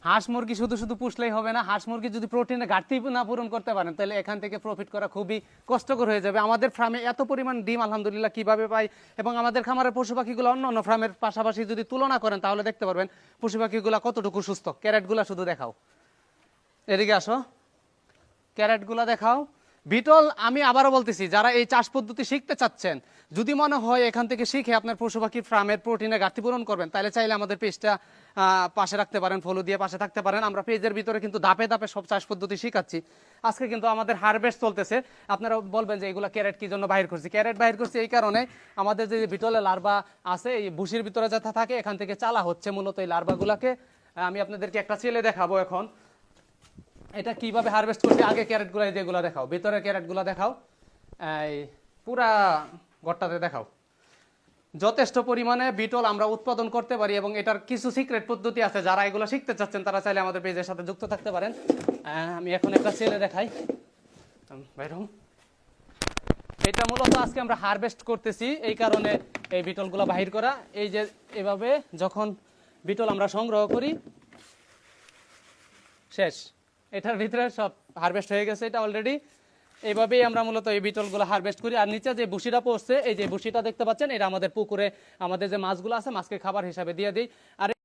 হাঁস মুরগি শুধু শুধু পুষলেই হবে না, হাঁস মুরগি যদি প্রোটিনের ঘাটতি না পূরণ করতে পারেন তাহলে এখান থেকে প্রফিট করা খুবই কষ্টকর হয়ে যাবে। আমাদের ফার্মে এত পরিমাণ ডিম আলহামদুলিল্লাহ কিভাবে পাই, এবং আমাদের খামারের পশু পাখিগুলো অন্য অন্য ফার্মের পাশাপাশি যদি তুলনা করেন তাহলে দেখতে পারবেন পশু পাখিগুলো কতটুকু সুস্থ। ক্যারেটগুলো শুধু দেখাও, এদিকে আসো, ক্যারেটগুলো দেখাও। বিটল আমি আবারও বলতেছি, যারা এই চাষ পদ্ধতি শিখতে চাচ্ছেন, যদি মনে হয় এখান থেকে শিখে আপনার পশু পাখির ফার্মের প্রোটিনের ঘাটতি পূরণ করবেন, তাহলে চাইলে আমাদের পেজটা পাশে রাখতে পারেন, ফলো দিয়ে পাশে থাকতে পারেন। আমরা পেজের ভিতরে কিন্তু ধাপে ধাপে সব চাষ পদ্ধতি শিখাচ্ছি। আজকে কিন্তু আমাদের হারভেস্ট চলতেছে। আপনারা বলবেন যে এগুলো ক্যারেট কি জন্য বাহির করছি, ক্যারেট বাহির করছি এই কারণে, আমাদের যে বিটলের লার্ভা আছে এই ভুসির ভিতরে যেটা থাকে এখান থেকে চালা হচ্ছে মূলত এই লার্ভাগুলাকে। আমি আপনাদেরকে একটা ছেলে দেখাবো এখন, এটা কিভাবে হারভেস্ট করছে। আগে ক্যারেটগুলো যেগুলো দেখাও, ভিতরের ক্যারেটগুলো দেখাও, এই পুরা গড়টাতে দেখাও। যথেষ্ট পরিমাণে বিটল আমরা উৎপাদন করতে পারি, এবং এটার কিছু সিক্রেট পদ্ধতি আছে। যারা এগুলো শিখতে চাচ্ছেন তারা চাইলে আমাদের পেজের সাথে যুক্ত থাকতে পারেন। আমি এখন একটা ছেলে দেখাই, বাইরম। এটা মূলত আজকে আমরা হারভেস্ট করতেছি, এই কারণে এই বিটলগুলো বাহির করা। এই যে এভাবে যখন বিটল আমরা সংগ্রহ করি, শেষ, এটার ভিতরে সব হারভেস্ট হয়ে গেছে। এটা অলরেডি এইভাবেই আমরা মূলত এই বিটলগুলো হারভেস্ট করি। আর নিচে যে ভুসিটা পড়ছে, এই যে ভুসিটা দেখতে পাচ্ছেন, এটা আমাদের পুকুরে আমাদের যে মাছগুলো আছে মাছকে খাবার হিসাবে দিয়ে দিই। আর